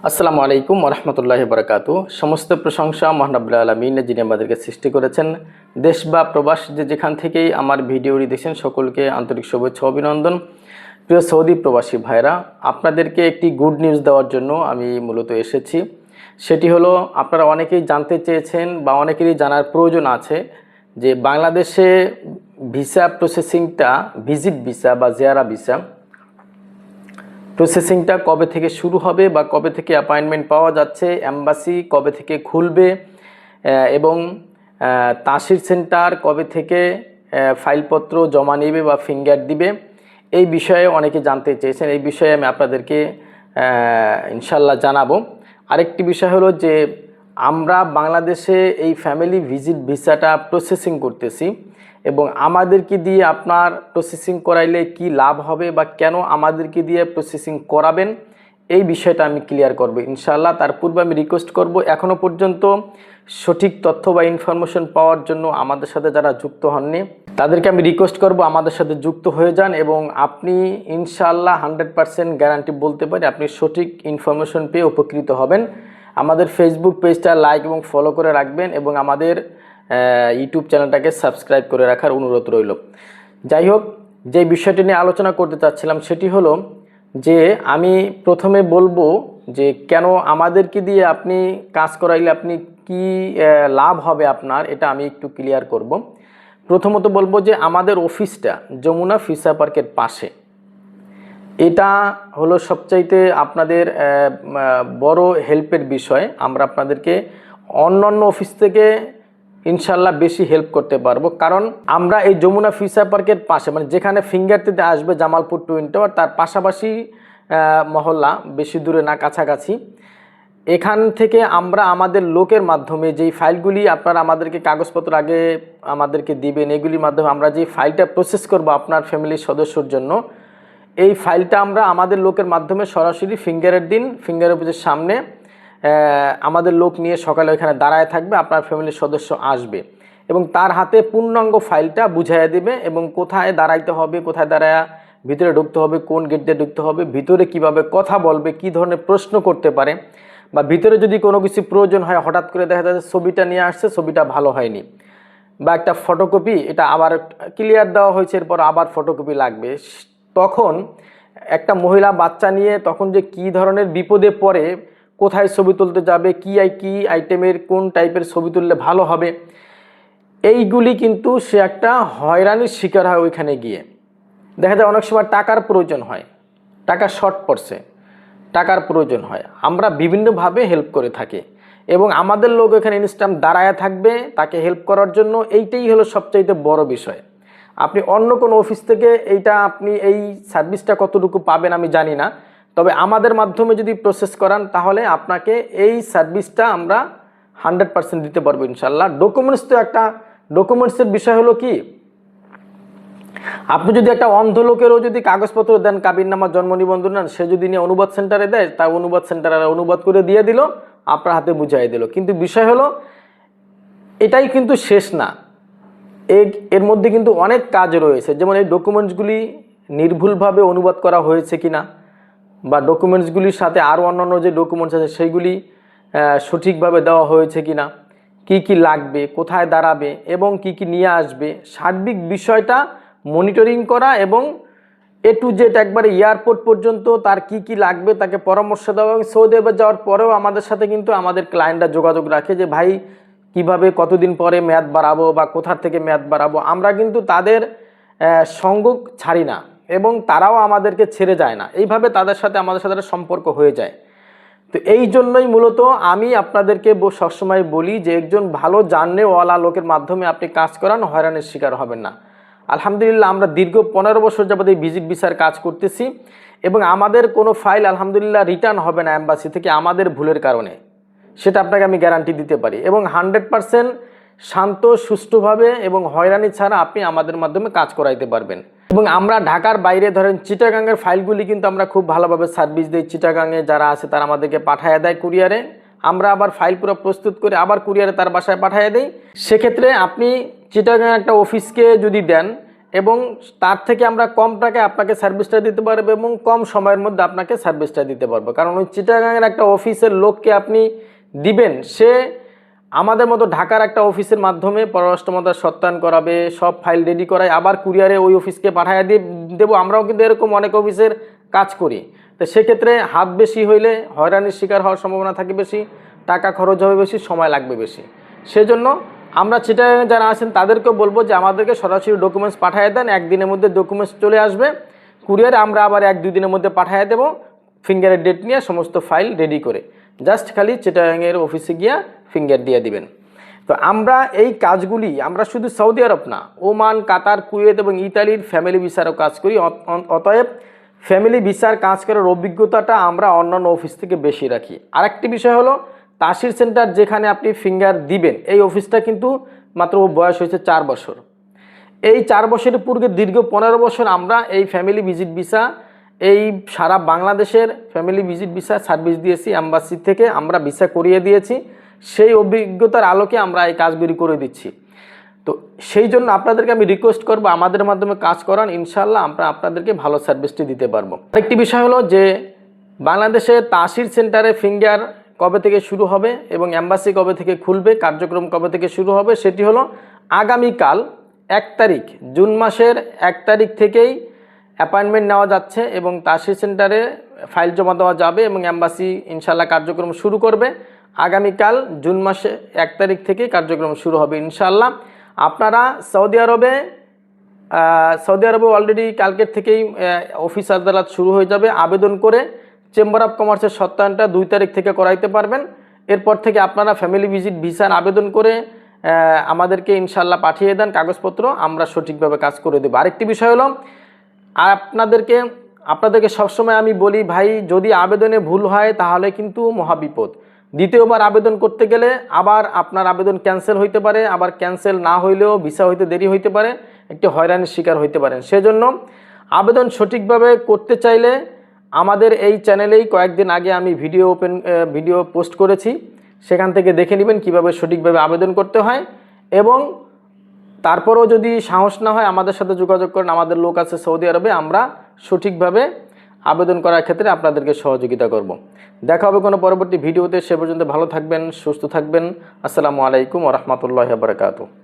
আসসালামু আলাইকুম ওয়া রাহমাতুল্লাহি ওয়া বারাকাতুহু। সমস্ত প্রশংসা মহান রব্বুল আলামিনের, যিনি আমাদেরকে সৃষ্টি করেছেন। দেশ বা প্রবাস যেখান থেকেই আমার ভিডিওটি দেখছেন সকলকে আন্তরিক শুভেচ্ছা অভিনন্দন। প্রিয় সৌদি প্রবাসী ভাইরা, আপনাদেরকে একটি গুড নিউজ দেওয়ার জন্য আমি মূলত এসেছি। সেটি হলো, আপনারা অনেকেই জানতে চেয়েছেন বা অনেকেরই জানার প্রয়োজন আছে যে বাংলাদেশে ভিসা প্রসেসিংটা, ভিজিট ভিসা বা জিয়ারা ভিসা প্রসেসিংটা কবে থেকে শুরু হবে বা কবে থেকে অ্যাপয়েন্টমেন্ট পাওয়া যাচ্ছে, এম্বাসি কবে থেকে খুলবে এবং তাসির সেন্টার কবে থেকে ফাইলপত্র জমা নেবে বা ফিঙ্গার দিবে, এই বিষয়ে অনেকে জানতে চেয়েছেন। এই বিষয়ে আমি আপনাদেরকে ইনশাল্লাহ জানাবো। আরেকটি বিষয় হলো যে আমরা বাংলাদেশে এই ফ্যামিলি ভিজিট ভিসাটা প্রসেসিং করতেছি এবং আমাদেরকে দিয়ে আপনার প্রসেসিং করাইলে কি লাভ হবে বা কেন আমাদেরকে দিয়ে প্রসেসিং করাবেন, এই বিষয়টা আমি ক্লিয়ার করব ইনশাআল্লাহ। তার পূর্বে আমি রিকোয়েস্ট করব, এখনও পর্যন্ত সঠিক তথ্য বা ইনফরমেশন পাওয়ার জন্য আমাদের সাথে যারা যুক্ত হননি তাদেরকে আমি রিকোয়েস্ট করব আমাদের সাথে যুক্ত হয়ে যান এবং আপনি ইনশাআল্লাহ 100% গ্যারান্টি বলতে পারি আপনি সঠিক ইনফরমেশন পেয়ে উপকৃত হবেন। আমাদের ফেসবুক পেজটা লাইক এবং ফলো করে রাখবেন এবং আমাদের ইউটিউব চ্যানেলটাকে সাবস্ক্রাইব করে রাখার অনুরোধ রইল। যাই হোক, যে বিষয়টি নিয়ে আলোচনা করতে চাচ্ছিলাম সেটি হলো যে আমি প্রথমে বলবো যে কেন আমাদেরকে দিয়ে আপনি কাজ করাইলে আপনি কি লাভ হবে আপনার, এটা আমি একটু ক্লিয়ার করব। প্রথমত বলবো যে আমাদের অফিসটা যমুনা ফিশার পার্কের পাশে, এটা হলো সবচাইতে আপনাদের বড় হেল্পের বিষয়। আমরা আপনাদেরকে অন্যান্য অফিস থেকে ইনশাল্লাহ বেশি হেল্প করতে পারবো, কারণ আমরা এই যমুনা ফিশার পার্কের পাশে, মানে যেখানে ফিঙ্গার দিতে আসবে জামালপুর টুইন টাওয়ার, তার পাশাপাশি মহল্লা, বেশি দূরে না, কাছাকাছি। এখান থেকে আমরা আমাদের লোকের মাধ্যমে যেই ফাইলগুলি আপনারা আমাদেরকে কাগজপত্র আগে আমাদেরকে দিবেন, এগুলির মাধ্যমে আমরা যে ফাইলটা প্রসেস করব আপনার ফ্যামিলির সদস্যর জন্য, এই ফাইলটা আমরা আমাদের লোকের মাধ্যমে সরাসরি ফিঙ্গারের দিন ফিঙ্গার অফিসের সামনে আমাদের লোক নিয়ে সকালে ওইখানে দাঁড়ায় থাকবে, আপনার ফ্যামিলির সদস্য আসবে এবং তার হাতে পূর্ণাঙ্গ ফাইলটা বুঝাইয়া দেবে এবং কোথায় দাঁড়াইতে হবে, কোথায় দাঁড়ায় ভিতরে ঢুকতে হবে, কোন গেট দিয়ে ঢুকতে হবে, ভিতরে কিভাবে কথা বলবে, কি ধরনের প্রশ্ন করতে পারে, বা ভিতরে যদি কোনো কিছু প্রয়োজন হয়, হঠাৎ করে দেখা যাচ্ছে ছবিটা নিয়ে আসছে, ছবিটা ভালো হয়নি বা একটা ফটোকপি এটা আবার ক্লিয়ার দেওয়া হয়েছে, এরপর আবার ফটোকপি লাগবে, তখন একটা মহিলা বাচ্চা নিয়ে তখন যে কি ধরনের বিপদে পড়ে, কোথায় ছবি তুলতে যাবে, কি আইটেমের কোন টাইপের ছবি তুললে ভালো হবে, এইগুলি কিন্তু সে একটা হয়রানির শিকার হয়। ওইখানে গিয়ে দেখা যায় অনেক সময় টাকার প্রয়োজন হয়, টাকা শর্ট পড়ছে, টাকার প্রয়োজন হয়, আমরা বিভিন্নভাবে হেল্প করে থাকি এবং আমাদের লোক এখানে ইনস্ট্যান্ট দাঁড়ায় থাকবে তাকে হেল্প করার জন্য। এইটাই হলো সবচাইতে বড় বিষয়। আপনি অন্য কোনো অফিস থেকে আপনি এই সার্ভিসটা কতটুকু পাবেন আমি জানি না, তবে আমাদের মাধ্যমে যদি প্রসেস করান তাহলে আপনাকে এই সার্ভিসটা আমরা 100% দিতে পারবো ইনশাল্লাহ। ডকুমেন্টস তো একটা ডকুমেন্টসের বিষয় হলো কি, আপনি যদি একটা অন্ধ লোকেরও যদি কাগজপত্র দেন, কাবিননামা, জন্ম নিবন্ধন নেন, সে যদি নিয়ে অনুবাদ সেন্টারে দেয়, তার অনুবাদ সেন্টারে অনুবাদ করে দিয়ে দিল, আপনার হাতে বুঝাই দিল। কিন্তু বিষয় হলো এটাই কিন্তু শেষ না, এর মধ্যে কিন্তু অনেক কাজ রয়েছে। যেমন এই ডকুমেন্টসগুলি নির্ভুলভাবে অনুবাদ করা হয়েছে কিনা, বা ডকুমেন্টসগুলির সাথে আরও অন্যান্য যে ডকুমেন্টস আছে সেইগুলি সঠিকভাবে দেওয়া হয়েছে কিনা, কি কি লাগবে, কোথায় দাঁড়াবে এবং কি কি নিয়ে আসবে, সার্বিক বিষয়টা মনিটরিং করা এবং এ টু জেড একবারে এয়ারপোর্ট পর্যন্ত তার কি কি লাগবে তাকে পরামর্শ দেওয়া। এবং সৌদি আরবে যাওয়ার পরেও আমাদের সাথে কিন্তু আমাদের ক্লায়েন্টরা যোগাযোগ রাখে যে ভাই কিভাবে কতদিন পরে মেয়াদ বাড়াবো বা কোথার থেকে মেয়াদ বাড়াবো, আমরা কিন্তু তাদের সঙ্গ ছাড়ি না এবং তারাও আমাদেরকে ছেড়ে যায় না, এইভাবে তাদের সাথে আমাদের সাথে সম্পর্ক হয়ে যায়। তো এই জন্যই মূলত আমি আপনাদেরকে সবসময় বলি যে একজন ভালো জানেওয়ালা লোকের মাধ্যমে আপনি কাজ করান, হয়রানির শিকার হবেন না। আলহামদুলিল্লাহ আমরা দীর্ঘ 15 বছর যাবত এই ভিজিট ভিসার কাজ করতেছি এবং আমাদের কোনো ফাইল আলহামদুলিল্লাহ রিটার্ন হবে না এম্বাসি থেকে আমাদের ভুলের কারণে, সেটা আপনাকে আমি গ্যারান্টি দিতে পারি। এবং 100% শান্ত সুষ্ঠুভাবে এবং হয়রানি ছাড়া আপনি আমাদের মাধ্যমে কাজ করাইতে পারবেন। এবং আমরা ঢাকার বাইরে ধরেন চিটাগাংয়ের ফাইলগুলি কিন্তু আমরা খুব ভালোভাবে সার্ভিস দিই। চিটাগাংয়ে যারা আছে তারা আমাদেরকে পাঠাইয়া দেয় কুরিয়ারে, আমরা আবার ফাইল পুরো প্রস্তুত করে আবার কুরিয়ারে তার বাসায় পাঠিয়ে দেই। সেক্ষেত্রে আপনি চিটাগাং একটা অফিসকে যদি দেন এবং তার থেকে আমরা কম টাকায় আপনাকে সার্ভিসটা দিতে পারবো এবং কম সময়ের মধ্যে আপনাকে সার্ভিসটা দিতে পারবো। কারণ ওই চিটাগাংয়ের একটা অফিসের লোককে আপনি দিবেন, সে আমাদের মতো ঢাকার একটা অফিসের মাধ্যমে পররাষ্ট্র মন্ত্রণালয় সত্যায়ন করাবে, সব ফাইল রেডি করায়, আবার কুরিয়ারে ওই অফিসকে পাঠিয়ে দেবো। আমরাও কিন্তু এরকম অনেক অফিসের কাজ করি। তো সেক্ষেত্রে হাত বেশি হইলে হয়রানির শিকার হওয়ার সম্ভাবনা থাকে বেশি, টাকা খরচ হবে বেশি, সময় লাগবে বেশি। সেজন্য আমরা চিটাগাং যারা আছেন তাদেরকেও বলবো যে আমাদেরকে সরাসরি ডকুমেন্টস পাঠিয়ে দেন, একদিনের মধ্যে ডকুমেন্টস চলে আসবে কুরিয়ারে, আমরা আবার 1-2 দিনের মধ্যে পাঠিয়ে দেবো ফিঙ্গারের ডেট নিয়ে সমস্ত ফাইল রেডি করে। জাস্ট খালি চিটাগাংয়ের অফিসে গিয়ে ফিঙ্গার দিয়ে দিবেন। তো আমরা এই কাজগুলি আমরা শুধু সৌদি আরব না, ওমান, কাতার, কুয়েত এবং ইতালির ফ্যামিলি ভিসারও কাজ করি। অতএব ফ্যামিলি ভিসার কাজ করার অভিজ্ঞতাটা আমরা অন্যান্য অফিস থেকে বেশি রাখি। আরেকটি বিষয় হলো তাসির সেন্টার যেখানে আপনি ফিঙ্গার দিবেন, এই অফিসটা কিন্তু মাত্র বয়স হয়েছে 4 বছর। এই 4 বছরের পূর্বে দীর্ঘ 15 বছর আমরা এই ফ্যামিলি ভিজিট ভিসা, এই সারা বাংলাদেশের ফ্যামিলি ভিজিট ভিসা সার্ভিস দিয়েছি। অ্যাম্বাসি থেকে আমরা ভিসা করিয়ে দিয়েছি। সেই অভিজ্ঞতার আলোকে আমরা এই কাজগুলি করে দিচ্ছি। তো সেই জন্য আপনাদেরকে আমি রিকোয়েস্ট করবো আমাদের মাধ্যমে কাজ করান, ইনশাল্লাহ আমরা আপনাদেরকে ভালো সার্ভিসটি দিতে পারবো। আরেকটি বিষয় হলো যে বাংলাদেশে তাসির সেন্টারে ফিঙ্গার কবে থেকে শুরু হবে এবং অ্যাম্বাসি কবে থেকে খুলবে, কার্যক্রম কবে থেকে শুরু হবে, সেটি হলো আগামীকাল 1 তারিখ, জুন মাসের 1 তারিখ থেকেই অ্যাপয়েন্টমেন্ট নেওয়া যাচ্ছে এবং তাসির সেন্টারে ফাইল জমা দেওয়া যাবে এবং অ্যাম্বাসি ইনশাল্লাহ কার্যক্রম শুরু করবে। আগামীকাল জুন মাসে 1 তারিখ থেকে কার্যক্রম শুরু হবে ইনশাল্লাহ। আপনারা সৌদি আরবে অলরেডি কালকের থেকেই অফিস আদালত শুরু হয়ে যাবে। আবেদন করে চেম্বার অফ কমার্সের সত্যায়নটা 2 তারিখ থেকে করাইতে পারবেন। এরপর থেকে আপনারা ফ্যামিলি ভিজিট ভিসার আবেদন করে আমাদেরকে ইনশাল্লাহ পাঠিয়ে দেন কাগজপত্র, আমরা সঠিকভাবে কাজ করে দেবো। আরেকটি বিষয় হলো আপনাদেরকে সবসময় আমি বলি, ভাই যদি আবেদনে ভুল হয় তাহলে কিন্তু মহাবিপদ। দ্বিতীয়বার আবেদন করতে গেলে আবার আপনার আবেদন ক্যান্সেল হইতে পারে, আবার ক্যান্সেল না হইলেও ভিসা হইতে দেরি হইতে পারে, একটি হয়রানির শিকার হইতে পারেন। সেজন্য আবেদন সঠিকভাবে করতে চাইলে আমাদের এই চ্যানেলেই কয়েকদিন আগে আমি ভিডিও পোস্ট করেছি, সেখান থেকে দেখে নেবেন কিভাবে সঠিকভাবে আবেদন করতে হয়। এবং তারপরেও যদি সাহস না হয় আমাদের সাথে যোগাযোগ করেন, আমাদের লোক আছে সৌদি আরবে, আমরা সঠিকভাবে আবেদন করার ক্ষেত্রে আপনাদেরকে সহযোগিতা করব। দেখা হবে কোনো পরবর্তী ভিডিওতে। সে পর্যন্ত ভালো থাকবেন, সুস্থ থাকবেন। আসসালামু আলাইকুম ওয়া রাহমাতুল্লাহি ওয়া বারাকাতুহু।